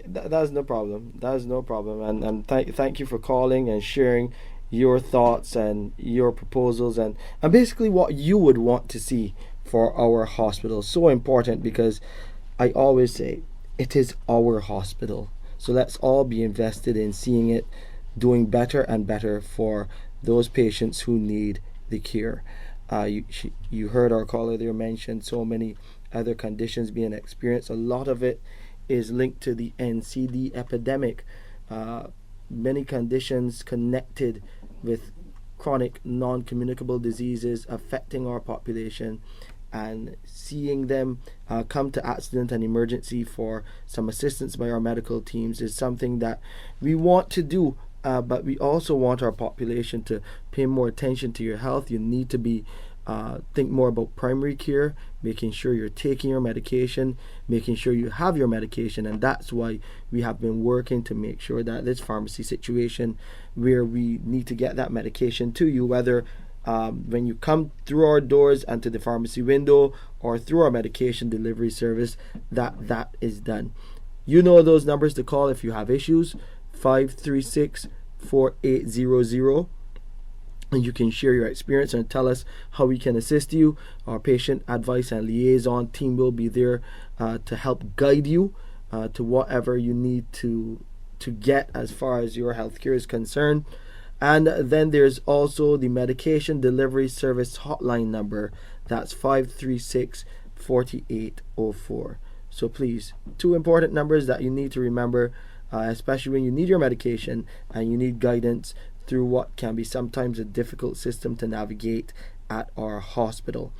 That's no problem. That's no problem. And thank you for calling and sharing your thoughts and your proposals and basically what you would want to see for our hospital. So important, because I always say it is our hospital. So let's all be invested in seeing it doing better and better for those patients who need the care. You heard our caller there mention so many other conditions being experienced. A lot of it is linked to the NCD epidemic. Many conditions connected with chronic non-communicable diseases affecting our population, and seeing them come to accident and emergency for some assistance by our medical teams is something that we want to do, but we also want our population to pay more attention to your health. You need to be think more about primary care, making sure you're taking your medication, making sure you have your medication, and that's why we have been working to make sure that this pharmacy situation where we need to get that medication to you, whether when you come through our doors and to the pharmacy window or through our medication delivery service, that is done. You know those numbers to call if you have issues, 536-4800. And you can share your experience and tell us how we can assist you. Our patient advice and liaison team will be there to help guide you to whatever you need to get as far as your healthcare is concerned. And then there's also the medication delivery service hotline number. That's 536-4804. So please, two important numbers that you need to remember, especially when you need your medication and you need guidance through what can be sometimes a difficult system to navigate at our hospital.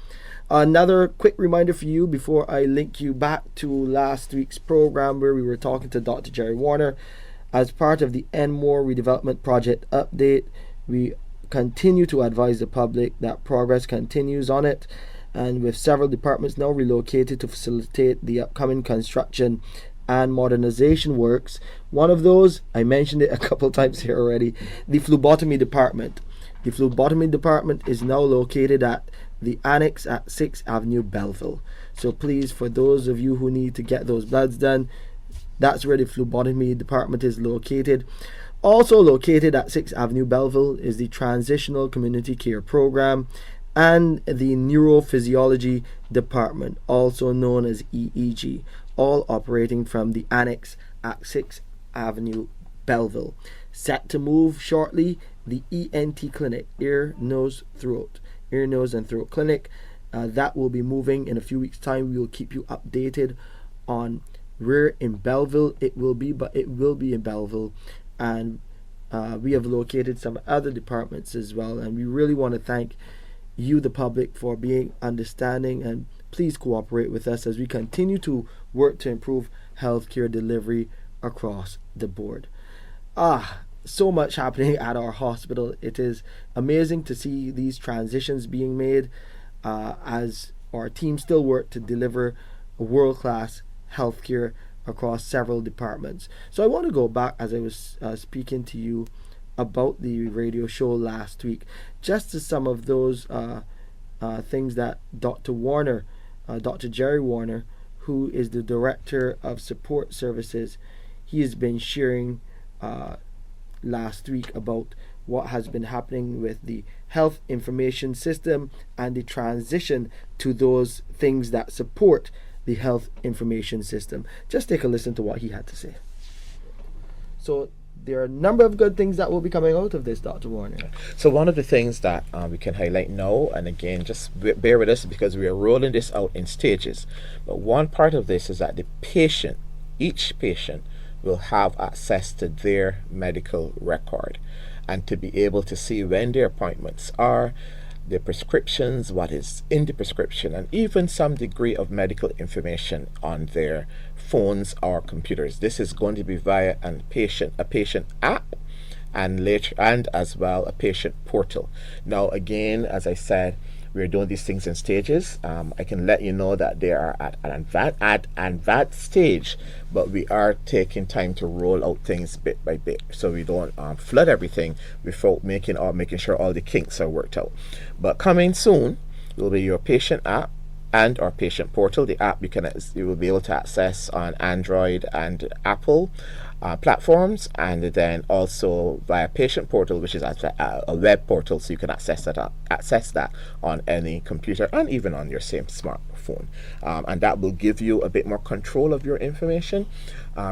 Another quick reminder for you before I link you back to last week's program where we were talking to Dr. Jerry Warner. As part of the Enmore redevelopment project update, we continue to advise the public that progress continues on it, and with several departments now relocated to facilitate the upcoming construction and modernization works. One of those, I mentioned it a couple times here already, the phlebotomy department. The phlebotomy department is now located at the annex at 6th Avenue, Belleville. So please, for those of you who need to get those bloods done, that's where the phlebotomy department is located. Also located at 6th Avenue, Belleville is the Transitional Community Care Program and the Neurophysiology Department, also known as EEG, all operating from the annex at 6th Avenue, Belleville. Set to move shortly, the ENT clinic, ear, nose, and throat clinic. That will be moving in a few weeks' time. We will keep you updated on where in Belleville it will be, but it will be in Belleville. And we have located some other departments as well, and we really want to thank you, the public, for being understanding, and please cooperate with us as we continue to work to improve healthcare delivery across the board. So much happening at our hospital. It is amazing to see these transitions being made as our team still work to deliver world-class healthcare across several departments. So I want to go back, as I was speaking to you about the radio show last week, just to some of those things that Dr. Jerry Warner, who is the Director of Support Services, he has been sharing last week about what has been happening with the health information system and the transition to those things that support the health information system. Just take a listen to what he had to say. So there are a number of good things that will be coming out of this, Dr. Warner. So one of the things that we can highlight now, and again, just bear with us because we are rolling this out in stages, but one part of this is that each patient will have access to their medical record and to be able to see when their appointments are, their prescriptions, what is in the prescription, and even some degree of medical information on their phones or computers. This is going to be via a patient app, and as well a patient portal. Now again, as I said, we're doing these things in stages. I can let you know that they are at an advanced stage, but we are taking time to roll out things bit by bit, so we don't flood everything without making sure all the kinks are worked out. But coming soon will be your patient app and our patient portal. The app you will be able to access on Android and Apple platforms, and then also via patient portal, which is a web portal, so you can access that on any computer and even on your same smartphone, and that will give you a bit more control of your information.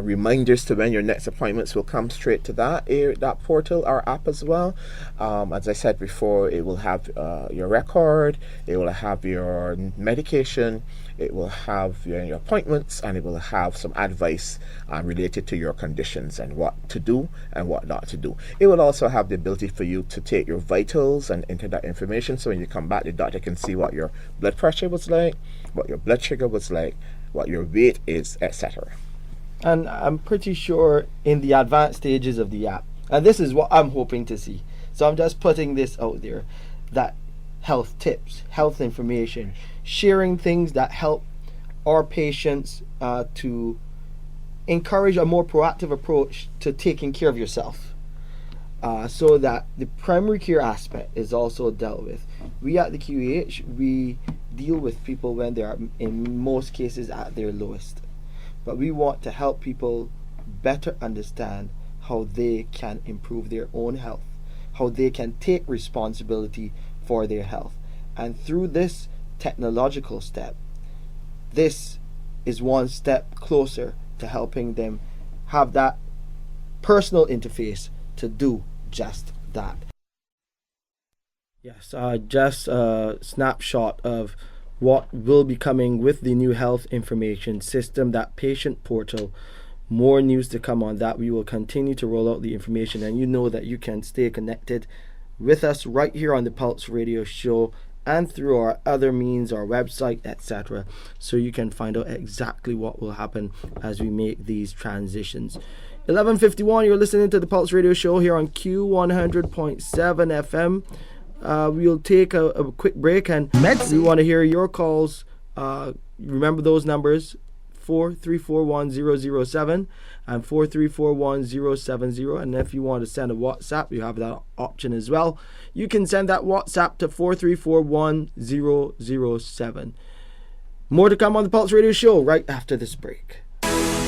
Reminders to when your next appointments will come straight to that portal or app as well. As I said before, it will have your record, it will have your medication, it will have your appointments, and it will have some advice related to your conditions and what to do and what not to do. It will also have the ability for you to take your vitals and enter that information, so when you come back, the doctor can see what your blood pressure was like, what your blood sugar was like, what your weight is, etc. And I'm pretty sure in the advanced stages of the app, and this is what I'm hoping to see, so I'm just putting this out there, that health tips, health information, sharing things that help our patients to encourage a more proactive approach to taking care of yourself, so that the primary care aspect is also dealt with. We at the QEH, we deal with people when they are in most cases at their lowest, but we want to help people better understand how they can improve their own health, how they can take responsibility for their health. And through this technological step, this is one step closer to helping them have that personal interface to do just that. Yes, just a snapshot of what will be coming with the new health information system, that patient portal. More news to come on that. We will continue to roll out the information, and you know that you can stay connected with us right here on the Pulse Radio Show and through our other means, our website, etc., so you can find out exactly what will happen as we make these transitions. 11:51, you're listening to the Pulse Radio Show here on Q100.7 FM. We'll take a quick break, and we want to hear your calls. Remember those numbers, 4341007 and 4341070. And if you want to send a WhatsApp, you have that option as well. You can send that WhatsApp to 4341007. More to come on the Pulse Radio Show right after this break.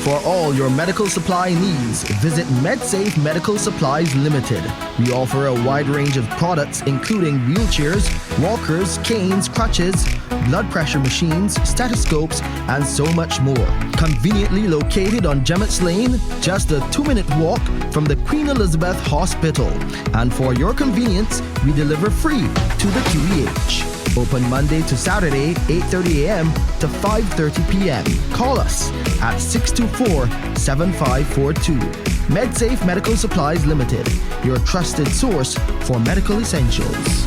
For all your medical supply needs, visit MedSafe Medical Supplies Limited. We offer a wide range of products including wheelchairs, walkers, canes, crutches, blood pressure machines, stethoscopes, and so much more. Conveniently located on Gemmett's Lane, just a 2-minute walk from the Queen Elizabeth Hospital. And for your convenience, we deliver free to the QEH. Open Monday to Saturday, 8:30 a.m. to 5:30 p.m. Call us at 624-7542. MedSafe Medical Supplies Limited, your trusted source for medical essentials.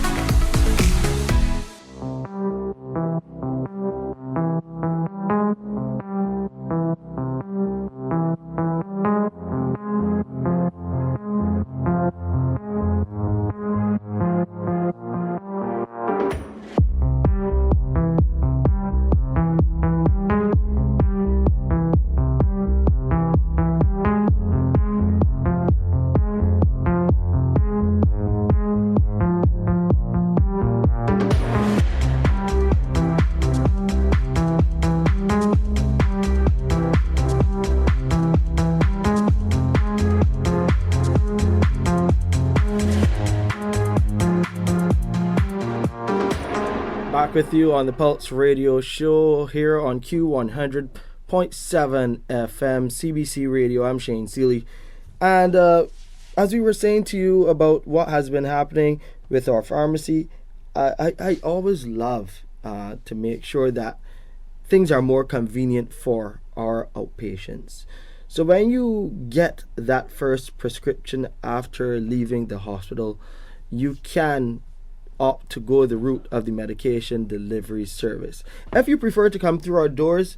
With you on the Pulse Radio Show here on Q100.7 FM CBC Radio. I'm Shane Seeley, and as we were saying to you about what has been happening with our pharmacy, I always love to make sure that things are more convenient for our outpatients. So when you get that first prescription after leaving the hospital, you can opt to go the route of the medication delivery service. If you prefer to come through our doors,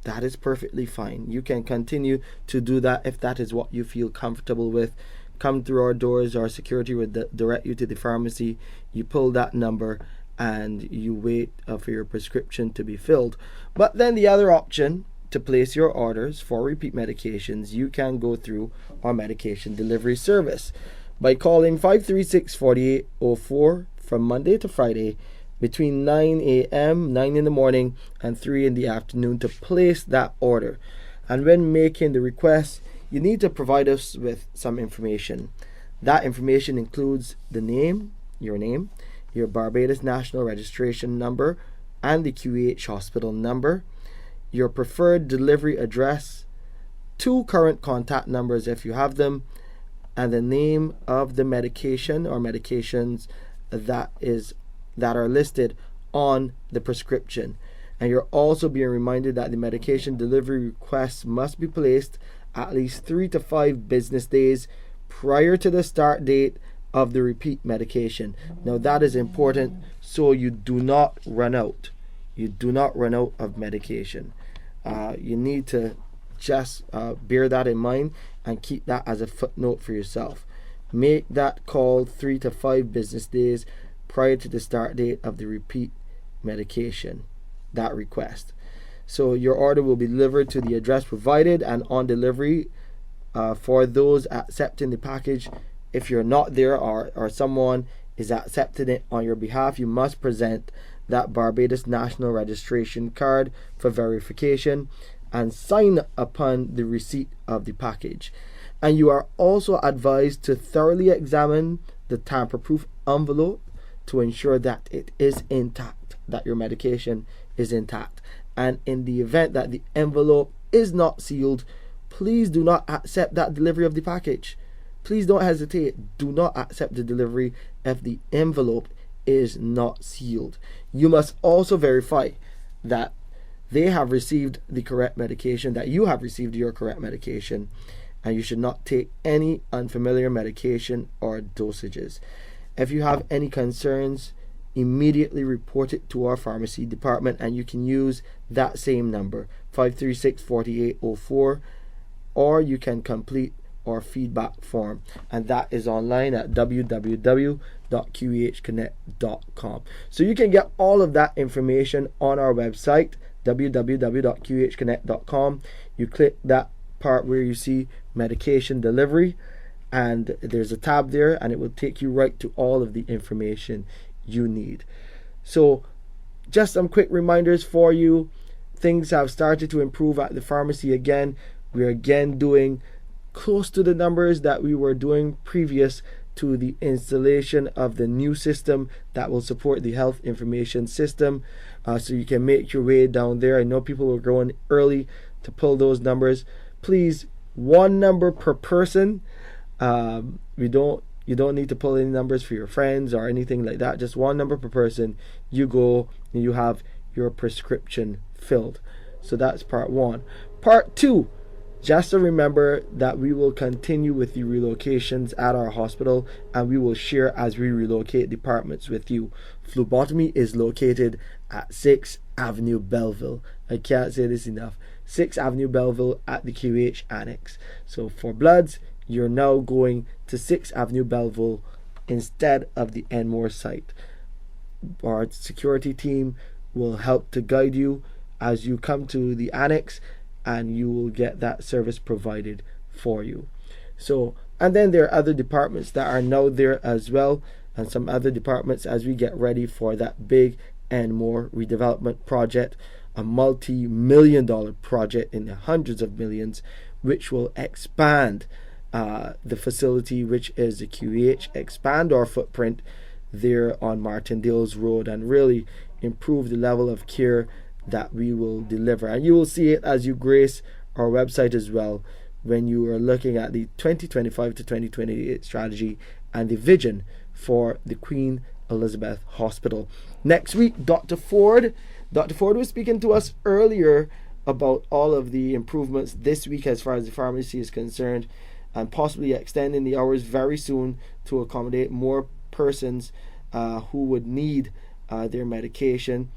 that is perfectly fine. You can continue to do that if that is what you feel comfortable with. Come through our doors, our security will direct you to the pharmacy. You pull that number and you wait for your prescription to be filled. But then the other option, to place your orders for repeat medications, you can go through our medication delivery service by calling 536-4804 from Monday to Friday between 9 a.m., 9 in the morning, and 3 in the afternoon to place that order. And when making the request, you need to provide us with some information. That information includes the name, your Barbados National Registration Number, and the QEH Hospital number, your preferred delivery address, 2 current contact numbers if you have them, and the name of the medication or medications that are listed on the prescription. And you're also being reminded that the medication delivery requests must be placed at least 3 to 5 business days prior to the start date of the repeat medication. Now that is important, so you do not run out. You do not run out of medication. You need to just bear that in mind and keep that as a footnote for yourself. Make that call 3 to 5 business days prior to the start date of the repeat medication, that request. So your order will be delivered to the address provided, and on delivery, for those accepting the package, if you're not there or someone is accepting it on your behalf, you must present that Barbados National Registration card for verification and sign upon the receipt of the package. And you are also advised to thoroughly examine the tamper-proof envelope to ensure that it is intact, that your medication is intact. And in the event that the envelope is not sealed, please do not accept that delivery of the package. please don't hesitate. Do not accept the delivery if the envelope is not sealed. You must also verify that they have received the correct medication, that you have received your correct medication, and you should not take any unfamiliar medication or dosages. If you have any concerns, immediately report it to our pharmacy department, and you can use that same number, 536-4804, or you can complete our feedback form, and that is online at www.qehconnect.com. So you can get all of that information on our website, www.qehconnect.com. You click that part where you see medication delivery, and there's a tab there, and it will take you right to all of the information you need. So just some quick reminders for you. Things have started to improve at the pharmacy again. We're again doing close to the numbers that we were doing previous to the installation of the new system that will support the health information system. So you can make your way down there. I know people were going early to pull those numbers. Please, one number per person. You don't need to pull any numbers for your friends or anything like that. Just one number per person. You go and you have your prescription filled. So that's part one. Part two, just to remember that we will continue with the relocations at our hospital, and we will share as we relocate departments with you. Phlebotomy is located at 6th Avenue Belleville. I can't say this enough. 6th Avenue Belleville at the QEH Annex. So for bloods, you're now going to 6th Avenue Belleville instead of the Enmore site. Our security team will help to guide you as you come to the annex, and you will get that service provided for you. So, and then there are other departments that are now there as well, and some other departments as we get ready for that big Enmore redevelopment project, a multi-million-dollar project in the hundreds of millions, which will expand the facility, which is the QEH, expand our footprint there on Martindale's Road, and really improve the level of care that we will deliver. And you will see it as you grace our website as well when you are looking at the 2025 to 2028 strategy and the vision for the Queen Elizabeth Hospital. Next week, Dr. Ford was speaking to us earlier about all of the improvements this week as far as the pharmacy is concerned, and possibly extending the hours very soon to accommodate more persons who would need their medication.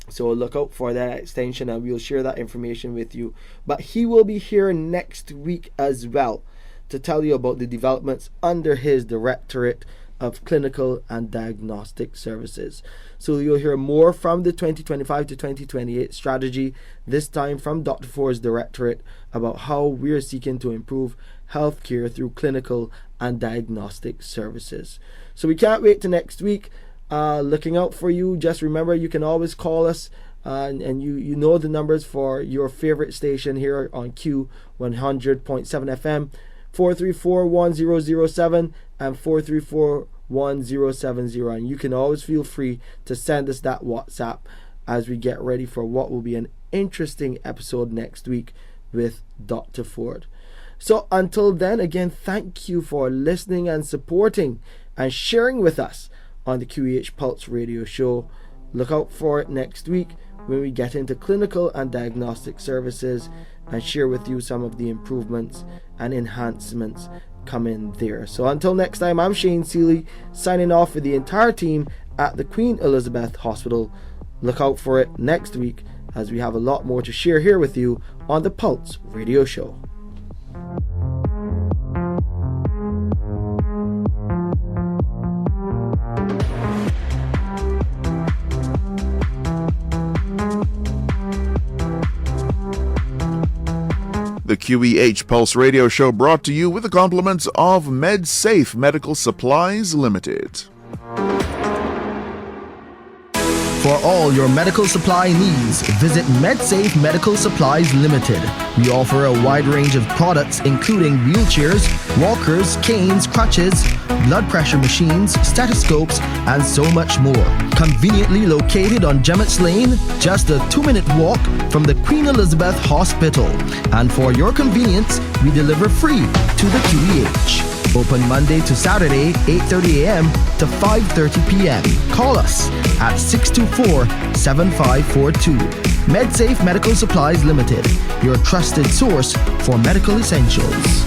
So look out for that extension, and we'll share that information with you. But he will be here next week as well to tell you about the developments under his Directorate of Clinical and Diagnostic Services. So you'll hear more from the 2025 to 2028 strategy, this time from Dr. Ford's Directorate, about how we're seeking to improve healthcare through clinical and diagnostic services. So we can't wait to next week. Looking out for you. Just remember, you can always call us, and you know the numbers for your favorite station here on Q100.7 FM, 434-1007 and 434-1070. And you can always feel free to send us that WhatsApp as we get ready for what will be an interesting episode next week with Dr. Ford. So until then, again, thank you for listening and supporting and sharing with us on the QEH Pulse Radio Show. Look out for it next week when we get into clinical and diagnostic services and share with you some of the improvements and enhancements coming there. So until next time, I'm Shane Seeley signing off for the entire team at the Queen Elizabeth Hospital. Look out for it next week as we have a lot more to share here with you on the Pulse Radio Show. The QEH Pulse Radio Show brought to you with the compliments of MedSafe Medical Supplies Limited. For all your medical supply needs, visit MedSafe Medical Supplies Limited. We offer a wide range of products including wheelchairs, walkers, canes, crutches, blood pressure machines, stethoscopes, and so much more. Conveniently located on Gemmetts Lane, just a 2-minute walk from the Queen Elizabeth Hospital. And for your convenience, we deliver free to the QEH. Open Monday to Saturday, 8:30 a.m. to 5:30 p.m. Call us at 624-7542. MedSafe Medical Supplies Limited, your trusted source for medical essentials.